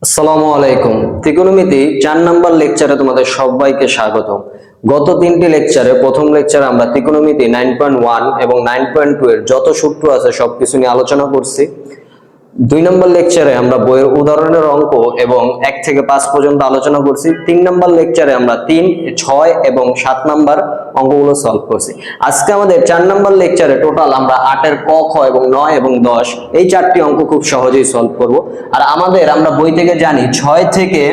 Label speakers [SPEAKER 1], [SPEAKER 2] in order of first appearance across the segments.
[SPEAKER 1] আসসালামু আলাইকুম। ত্রিকোণমিতি 4 নাম্বার লেকচারে তোমাদের সবাইকে স্বাগত। গত তিনটি লেকচারে প্রথম লেকচারে আমরা ত্রিকোণমিতি 9.1 এবং 9.2 এর যত সূত্র আছে সবকিছু নিয়ে আলোচনা করছি। 2 নম্বর লেকচারে আমরা বইয়ের উদাহরণের অঙ্ক এবং 1 থেকে 5 পর্যন্ত আলোচনা করছি। 3 নম্বর লেকচারে আমরা 3, 6 এবং 7 নাম্বার অঙ্কগুলো সলভ করছি। আজকে আমাদের 4 নম্বর লেকচারে টোটাল আমরা 8 এর ক, খ এবং 9 এবং 10 এই চারটি অঙ্ক খুব সহজেই সলভ করব। আর আমরা বই থেকে জানি 6 থেকে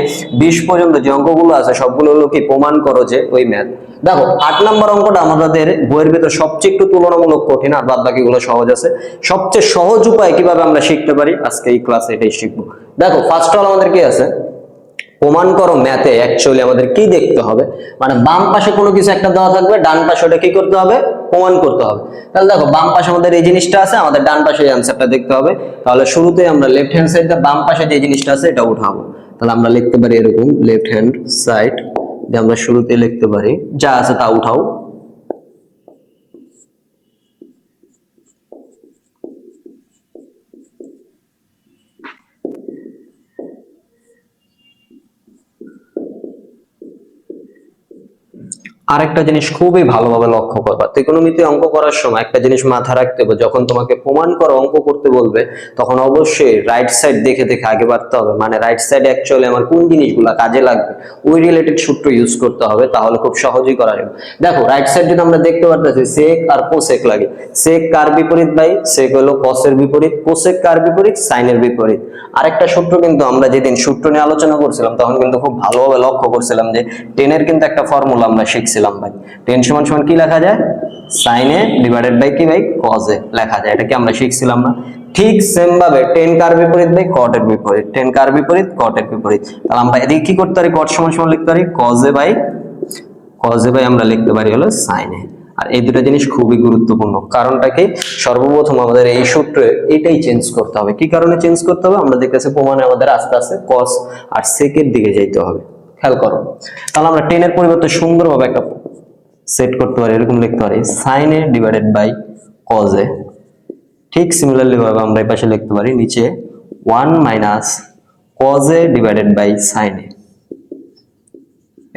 [SPEAKER 1] 20 পর্যন্ত যে অঙ্কগুলো আছে সবগুলো হলো কি প্রমাণ করো যে ওই ম্যাথ। দেখো 8 নম্বর অঙ্কটা আমাদের বইয়ের ভিতর সবচেয়ে একটু তুলনামূলক কঠিন, আর বাদ বাকিগুলো সহজ আছে। সবচেয়ে সহজ উপায় কিভাবে আমরা শিখতে পারি আজকে এই ক্লাসে এটাই শিখবো। দেখো ফার্স্ট অল আমাদের কি আছে, প্রমাণ করো ম্যাথে অ্যাকচুয়ালি আমাদের কি দেখতে হবে, মানে বাম পাশে কোনো কিছু একটা দেওয়া থাকবে, ডান পাশে ওটা কি করতে হবে, প্রমাণ করতে হবে। তাহলে দেখো বাম পাশে আমাদের এই জিনিসটা আছে, আমাদের ডান পাশে এই অ্যানসারটা দেখতে হবে। তাহলে শুরুতে আমরা লেফট হ্যান্ড সাইড দিয়ে বাম পাশে যে জিনিসটা আছে এটা উঠাবো। তাহলে আমরা লিখতে পারি এরকম লেফট হ্যান্ড সাইড যে আমরা শুরুতে লিখতে পারি যা আছে তা উঠাও। আরেকটা জিনিস খুবই ভালোভাবে লক্ষ্য করবা, ত্রিকোণমিতি অঙ্ক করার সময় একটা জিনিস মাথায় রাখতে হবে, যখন তোমাকে প্রমাণ করো অঙ্ক করতে বলবে তখন অবশ্যই রাইট সাইড দেখে দেখে আগে বাড়তে হবে। মানে রাইট সাইডে অ্যাকচুয়ালি আমার কোন জিনিসগুলো কাজে লাগবে ওই রিলেটেড সূত্র ইউজ করতে হবে, তাহলে খুব সহজেই করা যাবে। দেখো রাইট সাইড যদি আমরা দেখতে পারতেছি সেক আর কোসেক লাগে। সেক কার বিপরীত ভাই, সেক হলো কসের বিপরীত, কোসেক কার বিপরীত, সাইনের বিপরীত। আরেকটা সূত্র কিন্তু আমরা যেদিন সূত্র নিয়ে আলোচনা করছিলাম তখন কিন্তু খুব ভালোভাবে লক্ষ্য করছিলাম যে টেনের কিন্তু একটা ফর্মুলা আমরা শিখছিলাম ভাই। টেন সমান সমান কি লেখা যায়, সাইন এ ডিভাইডেড বাই কি ভাই, কজ এ লেখা যায়। এটা কি আমরা শিখছিলাম না? ঠিক সেম ভাবে টেন কার বিপরীত ভাই কট এর বিপরীত, টেন কার বিপরীত কট এর বিপরীত। তাহলে আমরা এদিকে কি করতে পারি, কট সমান সমান লিখতে পারি কজ এ বাই আমরা লিখতে পারি হলো সাইন এ। আর এই দুটো জিনিস খুবই গুরুত্বপূর্ণ। কারণটা কি, সর্বপ্রথম আমাদের এই সূত্রে এটাই চেঞ্জ করতে হবে। কি কারণে চেঞ্জ করতে হবে, আমরা দেখতেছি প্রমাণে আমাদের আস্তে আস্তে কস আর সেকের দিকে যাইতে হবে। খেয়াল করো, তাহলে আমরা টেনের পরিবর্তে সুন্দরভাবে একটা সেট করতে পারি, এরকম লিখতে পারি sine A divided by cos A. ঠিক সিমিলারলি ভাবে আমরা এই পাশে লিখতে পারি নিচে 1 minus cos A divided by sine A.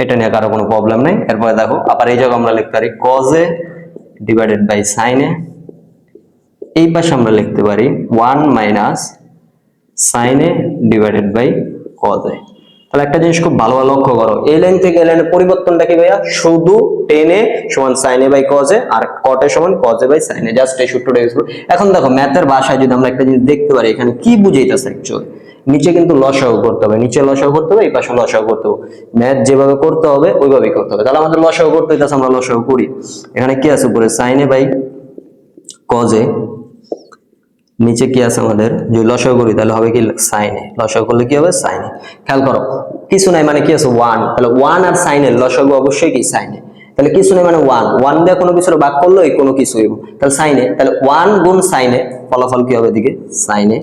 [SPEAKER 1] এটা নিয়ে কারো কোনো প্রবলেম নেই। এরপরে দেখো আবার এই জায়গায় আমরা লিখতে পারি cos A divided by sine A. এই পাশে আমরা লিখতে পারি 1 minus sine A divided by cos A. তাহলে একটা জিনিস খুব ভালোভাবে লক্ষ্য করো, এই লাইন থেকে এই লাইনের পরিবর্তনটা কি ভাইয়া, শুধু টেন এ সমান sine A by cos A আর কট এ সমান cos A by sine A, just এই সূত্রটা ইউজ করো। এখন দেখো ম্যাথের ভাষায় যদি আমরা একটা জিনিস দেখতে পারি এখানে কি বুঝাইতেছে অ্যাকচুয়ালি, নিচে কিন্তু লসাগু করতে হবে, নিচে লসাগু করতে হবে, এই পাশে লসাগু করতে হবে। ম্যাথ যেভাবে করতে হবে ওইভাবেই করতে হবে। তাহলে আমাদের লসাগু করতে হইতাছে, আমরা লসাগু করি। এখানে কি আছে উপরে sine A by cos A, নিচে কি আছে আমাদের, যদি লসাগু করি তাহলে হবে কি সাইন এ, লসাগু করলে কি হবে সাইন এ। খেয়াল করো কিছু নাই মানে কি আছে 1, তাহলে 1 আর সাইন এর লসাগু অবশ্যই কি সাইন এ। তাহলে কিছু নাই মানে 1 দিয়ে কোনো কিছুর ভাগ করলো এই কোনো কিছু হইব, তাহলে সাইন এ। তাহলে 1 গুণ সাইন এ, ফলাফল কি হবে এদিকে সাইন এ।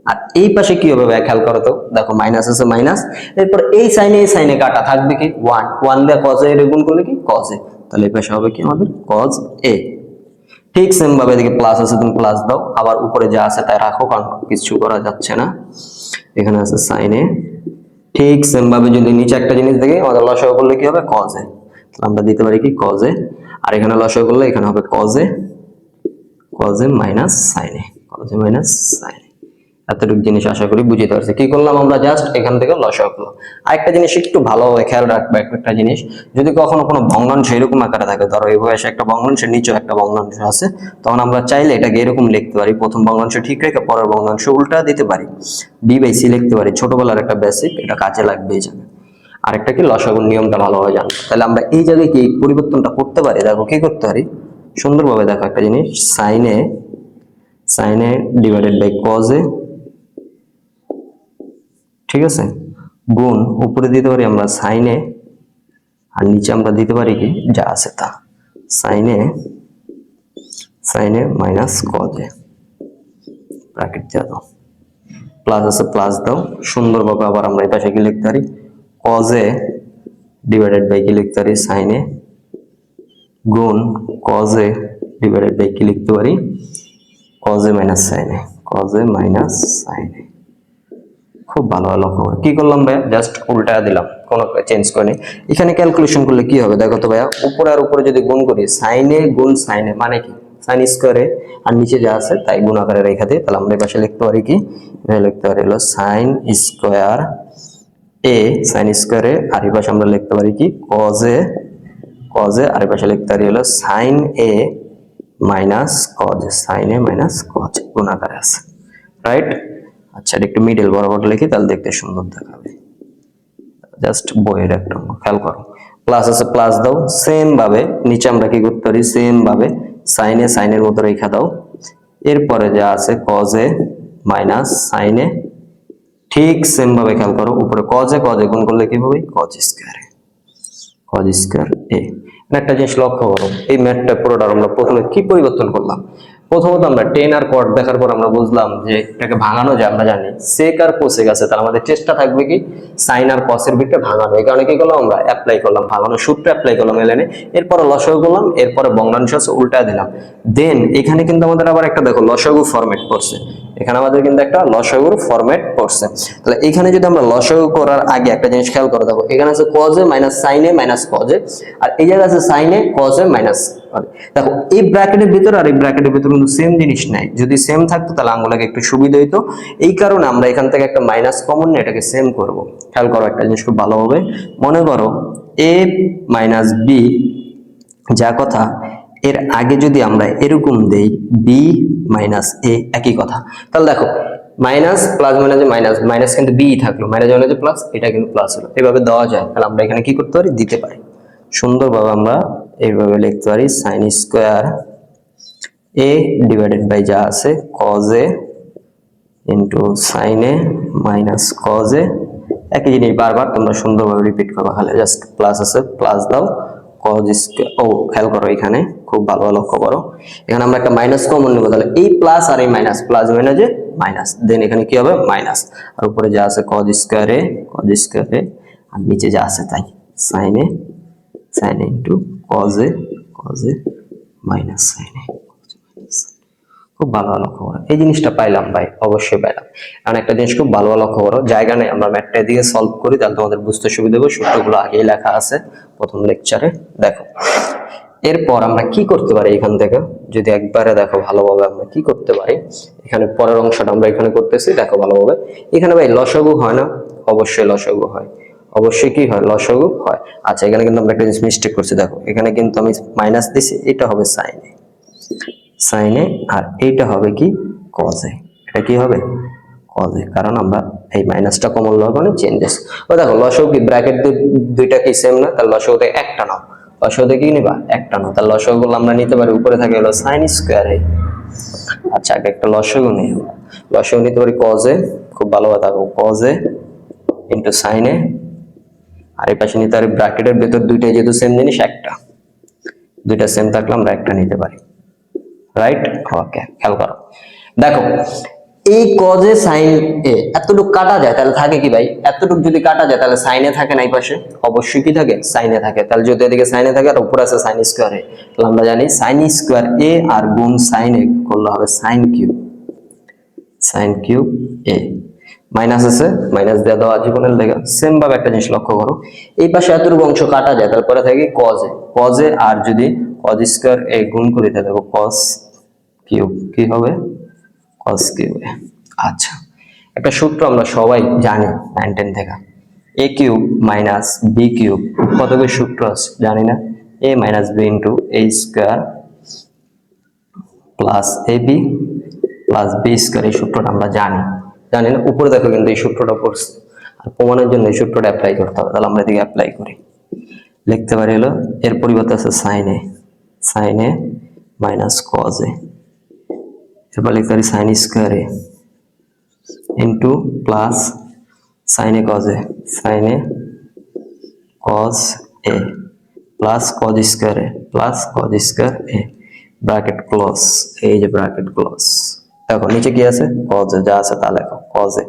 [SPEAKER 1] আর এই পাশে কি হবে ভাই, খেয়াল করো তো, দেখো মাইনাস আছে মাইনাস, এরপর এই সাইনে কাটা থাকবে কি 1 দিয়ে কজ এ গুণ করলে কি কজ এ, তাহলে এই পাশে হবে কি আমাদের কজ এ। ঠিক সেম ভাবে এদিকে প্লাস আছে, তুমি প্লাস দাও, আবার উপরে যা আছে তাই রাখো, কারণ কিছু করা যাচ্ছে না। এখানে আছে সাইন এ। ঠিক সেম ভাবে যদি নিচে একটা জিনিস দেখি, আমাদের লসাগু করলে কি হবে কজ এ, তাহলে আমরা দিতে পারি কি কজ এ। আর এখানে লসাগু করলে এখানে হবে cos A minus sine A, cos A minus sine A. এতটুকু জিনিস আশা করি বুঝতে পারছি। কি করলাম আমরা, জাস্ট এখান থেকে লসাগু করলাম। আরেকটা জিনিস একটু ভালোভাবে খেয়াল রাখবে, একটা জিনিস, যদি কখনো কোনো ভগ্নাংশ এরকম আকারে থাকে, ধরো এই বয়সে একটা ভগ্নাংশের নিচেও একটা ভগ্নাংশ আছে, তখন আমরা চাইলে এটাকে এরকম লিখতে পারি, প্রথম ভগ্নাংশ ঠিক রেখে পরের ভগ্নাংশ উল্টা দিতে পারি, বি বাই সি লিখতে পারি। ছোটবেলার একটা বেসিক, এটা কাজে লাগবে এই জায়গায়। আরেকটা কি, লসাগুর নিয়মটা ভালোভাবে জানবো। তাহলে আমরা এই জায়গায় কি পরিবর্তনটা করতে পারি, দেখো কি করতে পারি সুন্দরভাবে। দেখো একটা জিনিস, sine A divided by cos A, ঠিক আছে, গুণ উপরে দিতে পারি আমরা সাইন এ, আর নিচে আমরা দিতে পারি কি যা আছে তা, sine A minus cos A, bracket দিয়ে দাও, প্লাস আছে প্লাস দাও। সুন্দরভাবে আবার আমরা এই পাশে কি লিখতে পারি, কজ এ ডিভাইডেড বাই কি লিখতে পারি সাইন এ, গুণ কজ এ ডিভাইডেড বাই কি লিখতে পারি cos A minus sine A, cos A minus sine A. খুব ভালো লক্ষ্য করো। কি করলাম ভাইয়া, জাস্ট উল্টা দিলাম, কোনো চেঞ্জ করিনি। এখানে ক্যালকুলেশন করলে কি হবে দেখো তো ভাইয়া, উপরে আর উপরে যদি গুণ করি, সাইনে গুণ সাইনে মানে কি সাইন স্কোয়ারে, আর নিচে যা আছে তাই গুণ আকারে রেখা দিই, তাহলে আমরা এই পাশে লিখতে পারি কি, লিখতে পারি হলো সাইন স্কোয়ার এ, সাইন স্কোয়ারে, আর এই পাশে আমরা লিখতে পারি কি কজে, কজে, আর এই পাশে লিখতে পারি হলো sign A minus cause, sign A minus cause গুণ আকারে আছে, রাইট। আচ্ছা এটা একটু মিডল বরাবর লিখি, তাহলে দেখতে সুন্দর দেখাবে। জাস্ট বইয়ের একটা খেয়াল করো, প্লাস আছে প্লাস দাও, সেম ভাবে নিচে আমরা কি করতে পারি, সেম ভাবে সাইনে সাইনের মতো রেখা দাও, এরপরে যা আছে কজে মাইনাস সাইনে, ঠিক সেম ভাবে খেয়াল করো, উপরে কজে কজে গুণ করলে কি হবে, কজ স্কয়ার, কজ স্কয়ার এ। একটা জিনিস লক্ষ্য করো, এই ম্যাথটা পুরোটা আমরা প্রথমে কি পরিবর্তন করলাম, প্রথমত আমরা টেন আর কট দেখার পর আমরা বুঝলাম যে এটাকে ভাঙানো যায়, আমরা জানি সেক আর কোসেক আছে, তাহলে আমাদের চেষ্টা থাকবে কি সাইন আর কসের ভিতরে ভাঙানো, এই কারণে কি করলাম আমরা অ্যাপ্লাই করলাম, ভাঙানোর সূত্র অ্যাপ্লাই করলাম এলএনে, এরপরে লসাগু করলাম, এরপরে ভগ্নাংশ উল্টা দিলাম, দেন এখানে কিন্তু আমাদের আবার একটা দেখো লসাগু ফরম্যাট করছে, এখানে আমাদের কিন্তু একটা লসাগুর ফরম্যাট করছে। তাহলে এখানে যদি আমরা লসাগু করার আগে একটা জিনিস খেয়াল করে দেখো, এখানে আছে কজে মাইনাস সাইনে মাইনাস কজে, আর এই জায়গায় আছে সাইনে কজে মাইনাস, দেখো এই ব্র্যাকেটের ভিতর আর এই ব্র্যাকেটের ভিতর কিন্তু সেম জিনিস নাই, যদি সেম থাকতো তাহলে আঙ্গুলটাকে একটু সুবিধা হইতো, এই কারণে আমরা এখান থেকে একটা মাইনাস কমন নিয়ে এটাকে সেম করব। খেয়াল করো একটা জিনিস খুব ভালো হবে, মনে করো এ মাইনাস বি, যা কথা এর আগে যদি আমরা এরকম দেই বি মাইনাস এ, একই কথা, তাহলে দেখো মাইনাস প্লাস মাইনাসে মাইনাস, মাইনাস কিন্তু বি থাকলো, মাইনাস মাইনাসে প্লাস, এটা কিন্তু প্লাস হলো, এভাবে দেওয়া যায়, তাহলে আমরা এখানে কি করতে পারি, দিতে পারি সুন্দরভাবে, আমরা এইভাবে লিখতে পারি sine square A divided by যা আছে cos A into sine A minus cos A, একই জিনিস বারবার তোমরা সুন্দরভাবে রিপিট করবা, খালি জাস্ট প্লাস আছে প্লাস দাও, কজ স্কয়ার, ও খেয়াল করো এখানে খুব ভালো লক্ষ্য করো, এখানে আমরা একটা মাইনাস কমন নেব, তাহলে এই প্লাস আর এই মাইনাস, প্লাস মাইনাসে মাইনাস, দেন এখানে কি হবে মাইনাস, আর উপরে যা আছে cos square A, cos square A, আর নিচে যা আছে তাই sine A, sine A into cos A, cos A minus sine A. খুব ভালো লক্ষ্য করো, এই জিনিসটা পাইলাম ভাই, অবশ্যই পাইলাম। কারণ একটা জিনিস খুব ভালো লক্ষ্য করো, জায়গা নেই, আমরা ম্যাথটা দিয়ে সলভ করি, তাহলে তোমাদের বুঝতে সুবিধা হবে, সূত্রগুলো আগেই লেখা আছে প্রথম লেকচারে। দেখো এরপর আমরা কি করতে পারি এখান থেকে, যদি একবারে দেখো ভালোভাবে আমরা কি করতে পারি, এখানে পরের অংশটা আমরা এখানে করতেছি, দেখো ভালোভাবে, এখানে ভাই লসাগু হয় না, অবশ্যই লসাগু হয়, অবশ্যই কি হয় লসাগু হয়। আচ্ছা এখানে কিন্তু আমরা একটা জিনিস মিস্টেক করছি, দেখো এখানে কিন্তু আমি মাইনাস দিছি, এটা হবে সাইনে, সাইনে, আর এইটা হবে কি কজে, এটা কি হবে কজে, কারণ আমরা এই মাইনাসটা কমন লওয়ার কারণে চেঞ্জেস। ও দেখো লসাগু কি ব্র্যাকেট দুইটা কি সেম না, তাহলে লসাগুতে একটা নাও, লসাগুতে কি নিবা একটা নাও, তাহলে লসাগুলো আমরা নিতে পারি, উপরে থাকে হলো সাইন স্কোয়ার এ। আচ্ছা আগে একটা লসাগু নেই, লসাগু নিতে পারি কজে, খুব ভালোভাবে থাকো কজে ইন্টু সাইনে, আর এই পাশে নিতে পারি ব্র্যাকেটের ভেতর দুইটাই যেহেতু সেম জিনিস, একটা, দুইটা সেম থাকলে আমরা একটা নিতে পারি, রাইট। ওকে খেয়াল করো, দেখো এই কজে সাইন এ এতটুকু কাটা যায়, তাহলে থাকে কি ভাই, এতটুকু যদি কাটা যায় তাহলে সাইনে থাকে না, এই পাশে অবশ্যই কি থাকে সাইনে থাকে, তাহলে যদি এদিকে সাইনে থাকে আর উপরে আছে সাইন স্কোয়ার এ, তাহলে আমরা জানি সাইন স্কোয়ার এ আর গুণ সাইন এ করলে হবে সাইন কিউব, সাইন কিউব এ, মাইনাস আছে মাইনাস দিয়ে দেওয়া জীবনের লেখা, সেম ভাবে একটা জিনিস লক্ষ্য করো, এই পাশে এতটুকু অংশ কাটা যায়, তারপরে থাকে কজে, কজে আর যদি কজ স্কোয়ার এ গুণ করি তাহলে দেখো কস কিউব, কি হবে কস কিউব। আচ্ছা একটা সূত্র আমরা সবাই জানি 9-10 থেকে, এ কিউব মাইনাস বি কিউব, কত কি সূত্র আছে জানি না, এ minus B into A square plus A B plus B square, এই সূত্রটা আমরা জানি, জানি না, উপরে দেখো কিন্তু এই সূত্রটা পড়ছে, আর প্রমাণের জন্য এই সূত্রটা অ্যাপ্লাই করতে হবে, তাহলে আমরা এদিকে অ্যাপ্লাই করি, লিখতে পারি হলো এর পরিবর্তে আছে সাইনে, সাইনে মাইনাস কজে, এরপর লিখতে পারি sine square A into plus সাইনে কজে, সাইনে cos A plus cos square A plus cos square A, bracket close, এই যে ব্র্যাকেট ক্লোজ, দেখো নিচে কি আছে কজে, যা আছে তা লেখো কজে,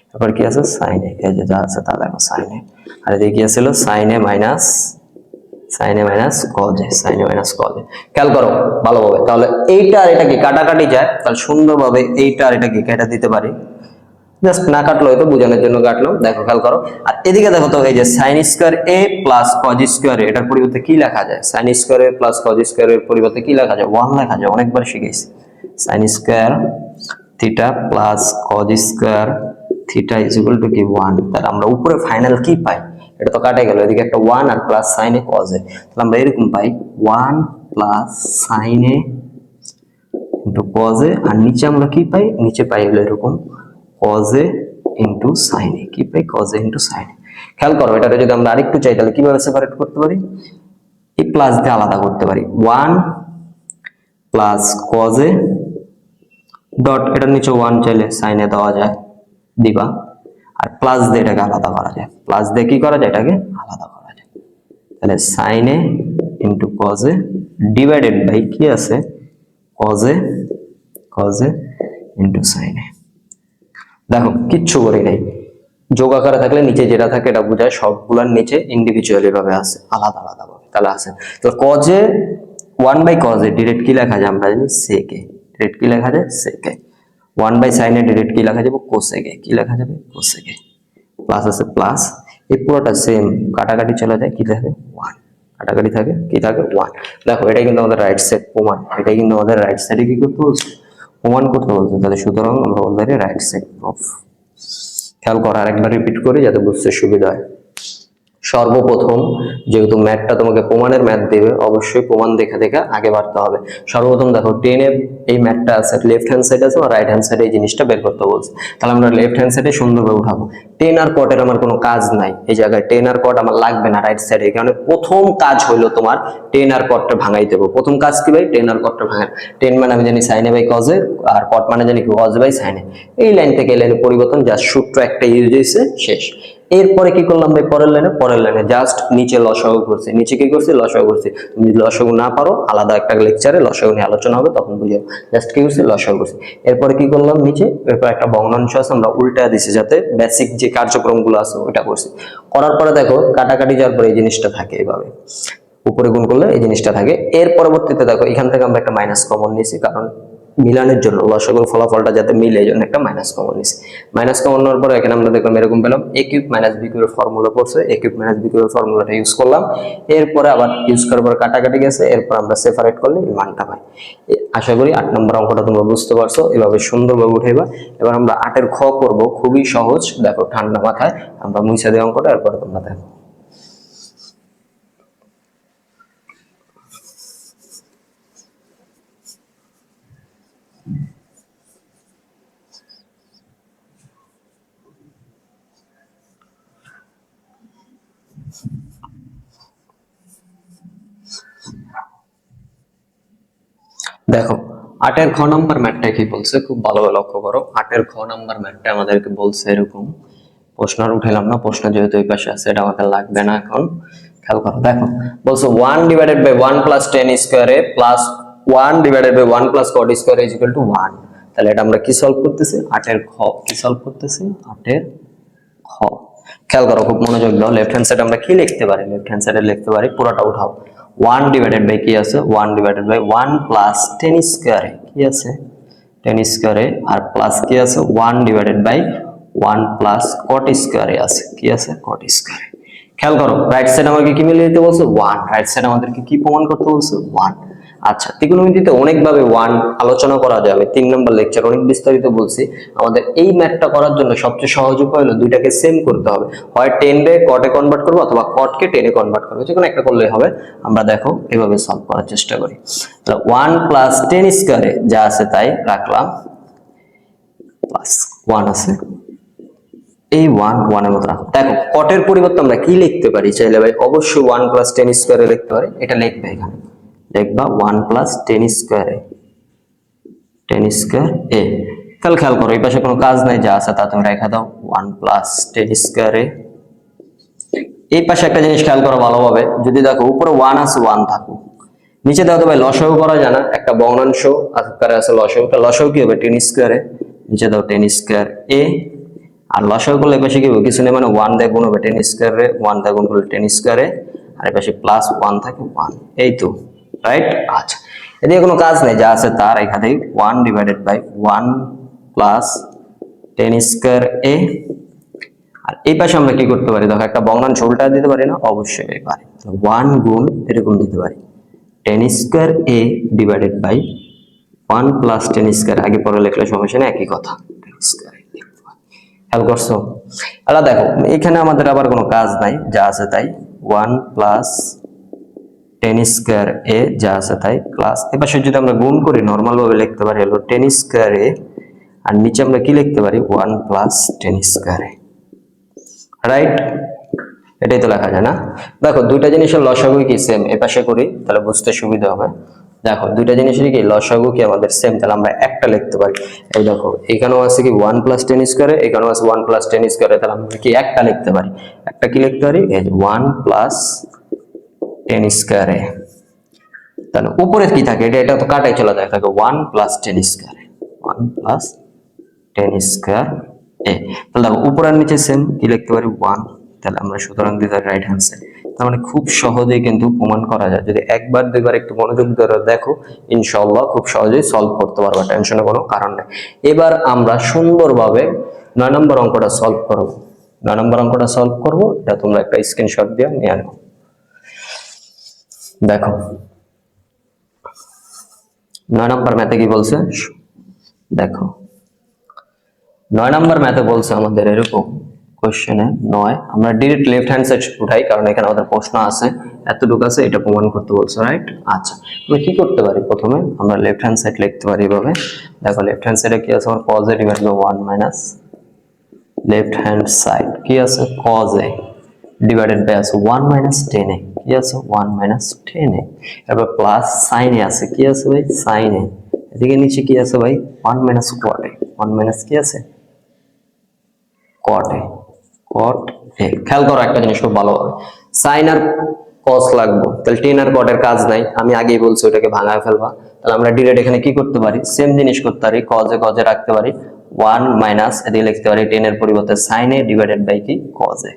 [SPEAKER 1] তারপর কি আছে সাইনে, এই যে যা আছে তা লেখো সাইনে, আর এদিকে কি আছিল সাইনে মাইনাস, সাইনে মাইনাস কজে, সাইনে মাইনাস কজে। খেয়াল করো ভালোভাবে, তাহলে এইটা আর এটা কি কাটাকাটি যায়, তাহলে সুন্দরভাবে এইটা আর এটা কি কেটে দিতে পারি, জাস্ট না কাটলো হয়তো বোঝানোর জন্য কাটলাম। দেখো খেয়াল করো, আর এদিকে দেখো তো এই যে sine square A plus cause square এটার পরিবর্তে কি লেখা যায়? Sine square A plus cause square এর পরিবর্তে কি লেখা যায়? 1 লেখা যায়, অনেকবার শিখেছি। Sine square theta plus cos square theta is equal to কি 1। তাহলে আমরা উপরে ফাইনাল কি পাই? এটা তো কাটে গেল, এদিকে একটা 1 আর plus sine A cos A, তাহলে আমরা এরকম পাই 1 plus sine A into cos A, আর নিচে আমরা কি পাই? নিচে পাই হলো এরকম cos a into sin a, কি পাই? cos a into sin a। খেয়াল করো, এটাকে যদি আমরা আরেকটু চাই তাহলে কিভাবে সেপারেট করতে পারি? এই প্লাস দিয়ে আলাদা করতে পারি, 1 প্লাস cos a ডট, এটার নিচে 1 চাইলে sin a দেওয়া যায়, দিবা। আর প্লাস দিয়ে এটাকে আলাদা করা যায়, প্লাস দিয়ে কি করা যায়? এটাকে আলাদা করা যায়। তাহলে sin a into cos a divided by কি আছে? cos a into sin a। দেখো কিচ্ছু করি নাই, যোগ আকারে থাকলে নিচে যেটা থাকে এটা বোঝায় সবগুলোর নিচে ইন্ডিভিজুয়ালি ভাবে আছে, আলাদা আলাদা ভাবে, তাহলে আছে। তো cos a 1 by cos a direct কি লেখা যায়? আমরা জানি sec a, ডিরেক্ট কি লেখা যায়? sec a। 1 by sin a direct কি লেখা যাবে? cosec a, কি লেখা যাবে? cosec a। প্লাস আছে প্লাস, এই পুরোটা সেম, কাটাকাটি চলে যায়, কি থাকে? 1, কাটাকাটি থাকে, কি থাকে? 1। দেখো এটাই কিন্তু আমাদের রাইট সাইড প্রমাণ, এটাই কিন্তু আমাদের রাইট সাইডে কি করতে বলছে? প্রমাণ করতে বলছে। তাহলে সুতরাং আমরা অলরেডি রাইট সাইড প্রুফ। খেয়াল কর, আরেকবার রিপিট করি যাতে বুঝতে সুবিধা হয়। সর্বপ্রথম যেহেতু ম্যাথটা তোমাকে প্রমাণের ম্যাথ দেবে, অবশ্যই প্রমাণ দেখে দেখে আগে বাড়তে হবে। সর্বপ্রথম দেখো 10 এ এই ম্যাথটা আছে, লেফট হ্যান্ড সাইড আছে আর রাইট হ্যান্ড সাইডে এই জিনিসটা বের করতে বলছে। তাহলে আমরা লেফট হ্যান্ড সাইডে সুন্দরভাবে উঠাবো। 10 আর কটের আমার কোনো কাজ নাই, এই জায়গায় 10 আর কট আমার লাগবে না রাইট সাইডে, কারণ প্রথম কাজ হইলো তোমার 10 আর কটটা ভাঙাই দেবো। প্রথম কাজ কি ভাই? 10 আর কটটা ভাঙা। 10 মানে আমি জানি sine A by cos A, আর কট মানে জানি কি কজ বাই সাইন এ। এই লাইন থেকে এই লাইনে পরিবর্তন, জাস্ট সূত্র একটা ইউজ হয়েছে, শেষ। এরপরে কি করলাম ভাই? পরের লাইনে জাস্ট নিচে লসাগু করছি। নিচে কি করছি? লসাগু করছি। তুমি যদি লসাগু না পারো, আলাদা একটা লেকচারে লসাগু নিয়ে আলোচনা হবে, তখন বুঝাবো। জাস্ট কি করছি? লসাগু করছি। এরপরে কি করলাম? নিচে এরপর একটা ভগ্নাংশ আছে, আমরা উল্টা দিছি যাতে বেসিক যে কার্যক্রমগুলো আছে ওটা করছি। করার পরে দেখো কাটাকাটি যাওয়ার পরে এই জিনিসটা থাকে, এইভাবে উপরে গুণ করলে এই জিনিসটা থাকে। এর পরবর্তীতে দেখো এখান থেকে আমরা একটা মাইনাস কমন নিয়েছি, কারণ মিলানের জন্য লসাগুর ফলাফলটা যাতে মিলে, এই জন্য একটা মাইনাস কমন নিয়েছি। মাইনাস কমন নেওয়ার পরে এখানে আমরা দেখলাম এরকম পেলাম a কিউব মাইনাস b কিউবের ফর্মুলা পড়ছে, a কিউব মাইনাস b কিউবের ফর্মুলাটা ইউজ করলাম। এরপরে আবার ইউজ করার পর কাটাকাটি গেছে, এরপর আমরা সেপারেট করলে এই মানটা পাই। আশা করি 8 নম্বর অঙ্কটা তোমরা বুঝতে পারছো, এভাবে সুন্দরভাবে উঠাইবা। এবার আমরা 8 এর খ করব, খুবই সহজ। দেখো ঠান্ডা মাথায় আমরা মুছে দেই অঙ্কটা, এরপরে তোমরা দেখো। দেখো 8 এর খ নাম্বার ম্যাথটা কি বলছে, খুব ভালোভাবে লক্ষ্য করো। 8 এর খ নাম্বার ম্যাথটা আমাদেরকে বলছে এরকম, প্রশ্ন আর উঠাইলাম না, প্রশ্ন যেহেতু এই পাশে আছে এটা আমাদের লাগবে না এখন। খেয়াল করো, দেখো বলছে 1 divided by 1 plus 10 square A plus 1 divided by 1 plus cot square is equal to 1। তাহলে এটা আমরা কি সলভ করতেছি? 8 এর খ কি সলভ করতেছি? 8 এর খ। খেয়াল করো, খুব মনোযোগ দাও। লেফট হ্যান্ড সাইডে আমরা কি লিখতে পারি? লেফট হ্যান্ড সাইডে লিখতে পারি, পুরোটা উঠাও। 1 ডিভাইডেড বাই কি আছে? 1 ডিভাইডেড বাই 1 প্লাস 10 স্কয়ার এ কি আছে? 10 স্কয়ার এ, আর প্লাস কি আছে? 1 divided by 1 plus cot square A আছে, কি আছে? Cot square A. খেয়াল করো, রাইট সাইড আমাকে কি মিলিয়ে দিতে বলছে? 1। রাইট সাইড আমাদেরকে কি প্রমাণ করতে বলছে? 1। আচ্ছা, ত্রিকোণমিতিতে অনেকভাবে 1 আলোচনা করা যাবে, 3 নম্বর লেকচার অনেক বিস্তারিত বলছি। আমাদের এই ম্যাথটা করার জন্য সবচেয়ে সহজ উপায় হলো দুইটাকে সেম করতে হবে, হয় 10 রে কটে কনভার্ট করবো অথবা কটকে 10 এ কনভার্ট করবো, যে কোনো একটা করলেই হবে। আমরা দেখো এভাবে সলভ করার চেষ্টা করি। তাহলে 1 প্লাস 10 স্কয়ারে যা আছে তাই রাখলাম, প্লাস 1 আছে, এই 1 এর মতো রাখো। দেখো কটের পরিবর্তে আমরা কি লিখতে পারি? চাইলে ভাই অবশ্যই 1 প্লাস 10 স্কয়ারে লিখতে পারি, এটা লিখবে এখানে, লিখবা 1 প্লাস 10 স্কয়ারে, 10 স্কয়ার এ। তাহলে খেয়াল করো এই পাশে কোনো কাজ নাই, যা আছে তা তুমি রেখা দাও, 1 প্লাস 10 স্কয়ারে। এই পাশে একটা জিনিস খেয়াল করো ভালোভাবে, যদি দেখো উপরে 1 আছে 1 থাকুক, নিচে দেখো তো ভাই লসাগু করা যায় না, একটা ভগ্নাংশ আকারে আছে লসাগু, লসাগু কি হবে? 10 স্কয়ারে, নিচে দাও 10 স্কয়ার এ, আর লসাগু করলে পাশে কি হবে? কিছু নেই, মানে 1 দিয়ে গুণ হবে 10 স্কয়ারে, 1 দিয়ে গুণ করলে 10 স্কয়ারে, আর এই পাশে প্লাস 1 থাকে 1, এই তো রাইট। আচ্ছা, এদিকে কোনো কাজ নেই, যা আছে তার এখানে 1 divided by 1 plus tan square A, আর এই পাশে আমরা কি করতে পারি দেখো, একটা ভগ্নাংশ উল্টা দিতে পারি না? অবশ্যই পারি। 1 গুণ এরকম দিতে পারি, tan square A divided by 1 plus tan square, আগে পরে লিখলে সমস্যা নেই, একই কথা। খেয়াল করছো? আলা দেখো এখানে আমাদের আবার কোনো কাজ নাই, যা আছে তাই, 1 প্লাস টেন স্কোয়ার এ যা আছে তাই প্লাস, এবার যদি আমরা গুণ করি নর্মাল ভাবে লিখতে পারি হলো টেন স্কোয়ার এ, আর নিচে আমরা কি লিখতে পারি 1 প্লাস টেন স্কোয়ার এ, রাইট? এটাই তো লেখা যায় না? দেখো দুইটা জিনিসের লসাগু কি সেম, এ পাশে করি তাহলে বুঝতে সুবিধা হবে। দেখো দুইটা জিনিসের কি লসাগু কি আমাদের সেম, তাহলে আমরা একটা লিখতে পারি। এই দেখো এখানেও আছে কি 1 প্লাস টেন স্কোয়ারে, এখানেও আছে 1 প্লাস টেন স্কোয়ারে, তাহলে আমরা কি একটা লিখতে পারি। একটা কি লিখতে পারি, এই যে 1 প্লাস টেন স্কোয়ারে, তাহলে উপরে কি থাকে, এটা তো কাটাই চলে যায়, থাকে 1 প্লাস টেন স্কোয়ারে, 1 প্লাস টেন স্কোয়ার এ, তাহলে দেখো উপর আর নিচে সেম, কি লিখতে পারি 1, তাহলে আমরা সুতরাং দিতে রাইট হ্যান্ড সাইড। তার মানে খুব সহজেই কিন্তু প্রমাণ করা যায়, যদি একবার দুইবার একটু মনোযোগ ধরে দেখো ইনশাআল্লাহ খুব সহজেই সলভ করতে পারবা, টেনশনের কোনো কারণ নেই। এবার আমরা সুন্দরভাবে 9 নম্বর অঙ্কটা সলভ করব। 9 নম্বর অঙ্কটা সলভ করব, এটা তোমরা একটা স্ক্রিনশট দিয়ে নিয়ে নাও। দেখো 9 নম্বর ম্যাথে কি বলছে, দেখো 9 নম্বর ম্যাথে বলছে আমাদের এরকম কোশ্চেনে 9, আমরা ডাইরেক্ট লেফট হ্যান্ড সাইড উঠাই কারণ এখানে আমাদের প্রশ্ন আছে, এতটুকু আছে, এটা প্রমাণ করতে বলছে, রাইট? আচ্ছা আমরা কি করতে পারি, প্রথমে আমরা লেফট হ্যান্ড সাইড লিখতে পারি এভাবে। দেখো লেফট হ্যান্ড সাইডে কি আছে আমার, cos a divide by 1 minus left hand side কি আছে cos a ডিভাইডেড বাই আছে 1 মাইনাস tan a, কি আছে 1 মাইনাস tan a, এরপর প্লাস sin a আছে, কি আছে ভাই sin a, এদিকে নিচে কি আছে ভাই 1 মাইনাস cot a, 1 মাইনাস কি আছে cot a, cot a। খেয়াল করো একটা জিনিস খুব ভালোভাবে, sin আর cos লাগবে, তাহলে tan আর cot এর কাজ নাই, আমি আগেই বলছি ওটাকে ভাঙায় ফেলবা। তাহলে আমরা ডিরেক্ট এখানে কি করতে পারি, সেম জিনিস করতে পারি, cos a রাখতে পারি, 1 মাইনাস এদিকে লিখতে পারি tan এর পরিবর্তে sin a ডিভাইডেড বাই কি cos a,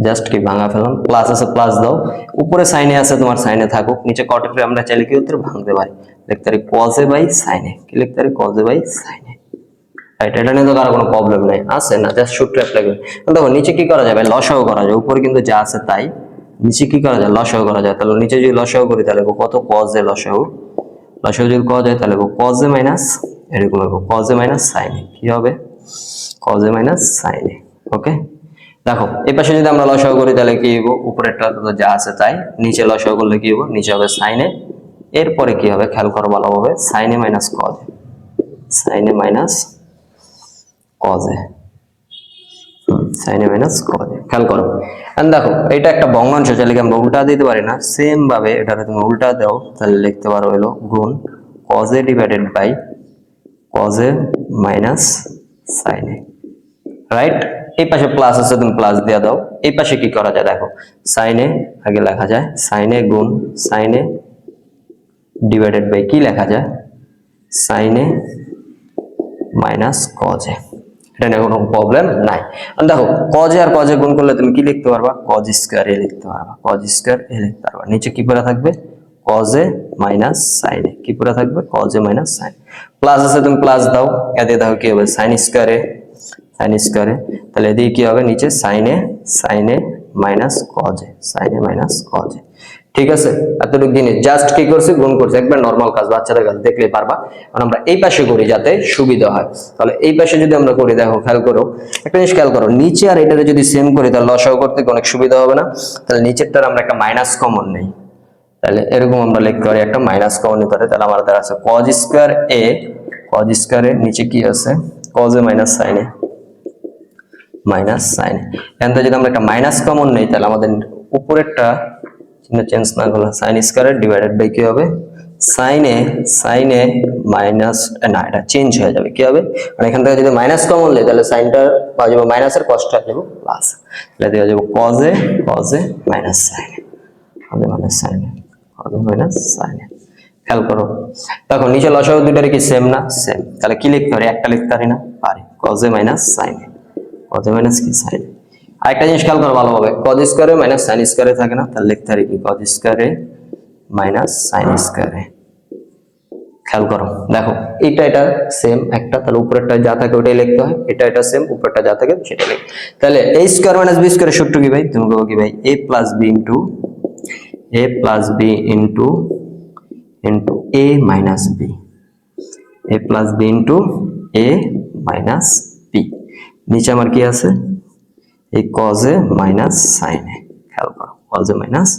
[SPEAKER 1] জাস্ট কি ভাঙা ফেললাম, প্লাস আছে প্লাস দাও, উপরে sin a আছে তোমার sin a থাকুক, নিচে cot a আমরা চাইলে কি উত্তর ভাঙতে পারি, লিখতে পারি cos a by sin a, কি লিখতে পারি cos a by sin a, right? এটা নিয়ে তো কারো কোনো প্রবলেম নাই, আছে না? জাস্ট সূত্র অ্যাপ্লাই করি। দেখো নিচে কি করা যাবে, লসাগু করা যায়, উপরে কিন্তু যা আছে তাই, নিচে কি করা যায় লসাগু করা যায়, তাহলে নিচে যদি লসাগু করি তাহলে কত cos a লসাগু, লসাগু যদি করা যায় তাহলে cos a মাইনাস এরকম হবে cos a minus sin a, কি হবে cos a minus sin a, ওকে? দেখো এই পাশে যদি আমরা লসাগু করি তাহলে কি হবে, উপরেরটা তো যা আছে তাই, নিচে লসাগু করলে কি হবে, নিচে হবে sin a, এরপরে কি হবে খেয়াল করো ভালোভাবে, sin a minus cos a, sin a minus cos a, sin a minus cos a, খেয়াল করো। এন্ড দেখো এটা একটা ভগ্নাংশ, চাইলে আমরা উল্টা দিতে পারি না, সেম ভাবে এটারে তুমি উল্টা দাও তাহলে লিখতে পারো হলো গুণ cos a divided by cos a minus sin a, right? এই পাশে প্লাস আছে তুমি প্লাস দিয়ে দাও, এই পাশে কি করা যায় দেখো, sin a আগে লেখা যায় sin a গুণ sin a ডিভাইডেড বাই কি লেখা যায় sin a minus cos a, এটা নিয়ে কোনো প্রবলেম নাই। দেখো cos a R cos a গুণ করলে তুমি কি লিখতে পারবা, cos স্কয়ার a লিখতে পারবা, cos স্কয়ার a লিখতে পারবা, নিচে কি পড়ে থাকবে cos a minus sin a, কি পড়ে থাকবে cos a minus sin, plus আছে তুমি প্লাস দাও, এতে দাও কি হবে sin square a, sin square a, তাহলে এদিকে কি হবে নিচে sin a minus cos a, sin a minus cos a, ঠিক আছে? এতটুকু জিনিস জাস্ট কি করছি গুণ করছি, একবার নরমাল কাজ, বাচ্চাদের কাজ দেখলেই পারবা। কারণ আমরা এই পাশে করি যাতে সুবিধা হয়, তাহলে এই পাশে যদি আমরা করি, দেখো খেয়াল করো একটা জিনিস খেয়াল করো, নিচে আর এটারে যদি সেম করি তাহলে লসাগু করতে অনেক সুবিধা হবে না, তাহলে নিচেরটার আমরা একটা মাইনাস কমন নেই, তাহলে এরকম আমরা লিখতে পারি একটা মাইনাস কমন নিতে পারি, তাহলে আমাদের আছে cos square a, cos square a নিচে কি আছে cos a minus sin a, minus sin a, এখান থেকে যদি আমরা একটা মাইনাস কমন নেই তাহলে আমাদের উপরেরটা চেঞ্জ না করলে sin স্কয়ার ডিভাইডেড বাই কি হবে sin a মাইনাস, না এটা চেঞ্জ হয়ে যাবে, কি হবে মানে এখান থেকে যদি মাইনাস কমন নেই তাহলে সাইনটা পাওয়া যাবে মাইনাসের কসটা যাবে প্লাস, তাহলে দেওয়া যাবে cos a minus sin a, cos a minus sin a, cos a minus sin a। খেয়াল করো দেখো নিচে লসাগু দুইটার কি সেম না, সেম, তাহলে কি লিখতে পারি, একটা লিখতে পারি না, পারি cos a minus sin a, cos a minus কি sin a। আরেকটা জিনিস খেয়াল করো ভালোভাবে, cos square a minus sin square a থাকে না, তাহলে লিখতে পারি কি cos square a minus sin square a। খেয়াল করো, দেখো এটা সেম একটা, তাহলে উপরেরটা যা থাকে ওটাই লিখতে হয়, এটা সেম, উপরেরটা যা থাকে সেটা লিখতে। তাহলে a স্কয়ার মাইনাস b স্কয়ারের সূত্র কি ভাই? তুমি বলবো কি ভাই, a plus b into a minus b, a plus b into a minus b। নিচে আমার কি আছে, এই cos a minus sin a, খেয়াল করো cos a minus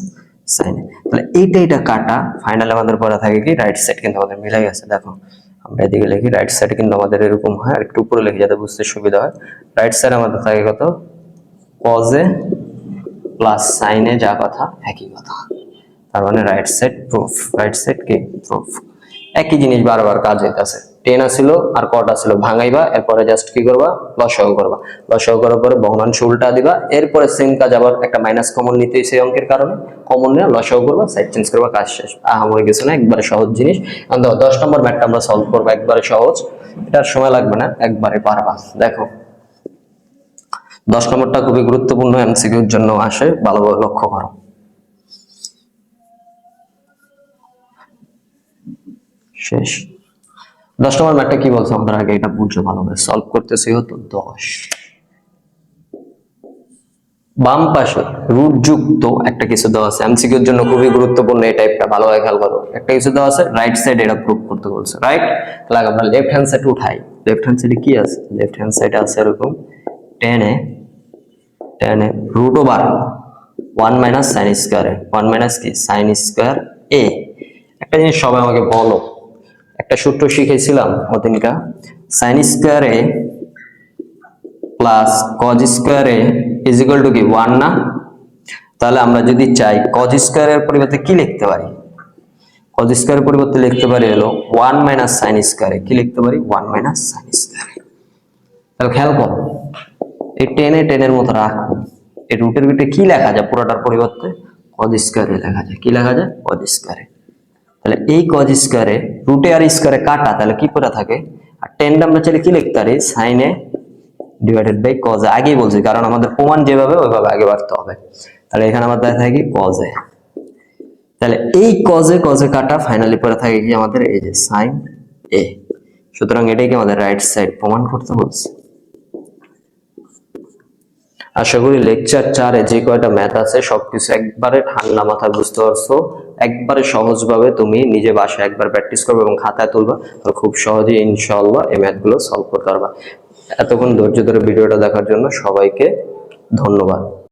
[SPEAKER 1] sin a। তাহলে এটা কাটা, ফাইনালি আমাদের পড়া থাকে কি রাইট সাইড কিন্তু আমাদের মিলে গেছে। দেখো আমরা এদিকে লিখি, রাইট সাইড কিন্তু আমাদের এরকম হয়, আর একটু উপরে লিখি যাতে বুঝতে সুবিধা হয়। রাইট সাইড আমাদের থাকে কত, cos a plus sin a, যা কথা একই কথা। তার মানে right side proof, right side কি প্রুফ। একই জিনিস বারবার কাজ হইতাছে, টেন আসিল আর কট আসিল, ভাঙাইবা, এরপরে জাস্ট কি করবা, লসাগু করবা, লসাগু করার পরে ভগ্নাংশ উল্টা দিবা, এরপরে সেম কাজ আবার একটা মাইনাস কমন নিতে সেই অঙ্কের কারণে, কমন নিয়ে লসাগু করবা, সাইড চেঞ্জ করবা, কাজ শেষ। আহামরি কিছু না, একবারে সহজ জিনিস। 10 নম্বর ম্যাথটা আমরা সলভ করবো, একবারে সহজ, এটার সময় লাগবে না, একবারে পারবা। দেখো 10 নম্বরটা খুবই গুরুত্বপূর্ণ, এমসিকিউর জন্য আসে, ভালোভাবে লক্ষ্য করো। শেষ। 10 নম্বর ম্যাথটা কি বলছে আমাদের, আগে এটা বুঝো ভালোভাবে, সলভ করতেছি হতো 10। বাম পাশে রুট যুক্ত একটা কিছু দেওয়া আছে, এমসিকিউর জন্য খুবই গুরুত্বপূর্ণ এই টাইপটা, ভালোভাবে খেয়াল করো। একটা কিছু দেওয়া আছে, রাইট সাইড এটা প্রুফ করতে বলছে, রাইট। তাহলে আমরা লেফট হ্যান্ড সাইড উঠাই। লেফট হ্যান্ড সাইডে কি আছে, লেফট হ্যান্ড সাইডে আছে এরকম tan a root over 1 minus sin square, 1 minus কি sin স্কয়ার a। একটা জিনিস সবাই আমাকে বলো, একটা সূত্র শিখেছিলাম ওদিনকা, sin square a plus cos square a is equal to কি 1 না? তাহলে আমরা যদি চাই cos স্কয়ার এর পরিবর্তে কি লিখতে পারি, cos স্কয়ার এর পরিবর্তে লিখতে পারি হলো 1 মাইনাস sin স্কয়ার, কি লিখতে পারি 1 মাইনাস sin স্কয়ার। তাহলে খেয়াল করো, এই টেনের মতো রাখো, এই রুটের ভিতরে কি লেখা যায়, পুরোটার পরিবর্তে cos স্কয়ার লেখা যায়, কি লেখা যায় cos স্কয়ার। তাহলে এই cos স্কয়ারে রুটে আর স্কয়ারে কাটা, তাহলে কি পড়া থাকে, আর টেনটা আমরা চাইলে কি লিখতে পারি sin a divided by cos a, আগেই বলছি কারণ আমাদের প্রমাণ যেভাবে ওইভাবে আগে বাড়তে হবে। তাহলে এখানে আমাদের থাকে কি cos a, তাহলে এই cos a কাটা, ফাইনালি পড়া থাকে কি আমাদের এই যে sin a। সুতরাং এটাই কি আমাদের রাইট সাইড প্রমাণ করতে বলছে। আশা করি লেকচার 4 এ যে কয়টা ম্যাথ আছে সবকিছু একবারে ঠান্ডা মাথায় বুঝতে পারছো, একবারে সহজভাবে তুমি নিজে বাসায় একবার প্র্যাকটিস করবে এবং খাতায় তুলবা, তাহলে খুব সহজেই ইনশাআল্লাহ এই ম্যাথগুলো সলভ করতে পারবা। এতক্ষণ ধৈর্য ধরে ভিডিওটা দেখার জন্য সবাইকে ধন্যবাদ।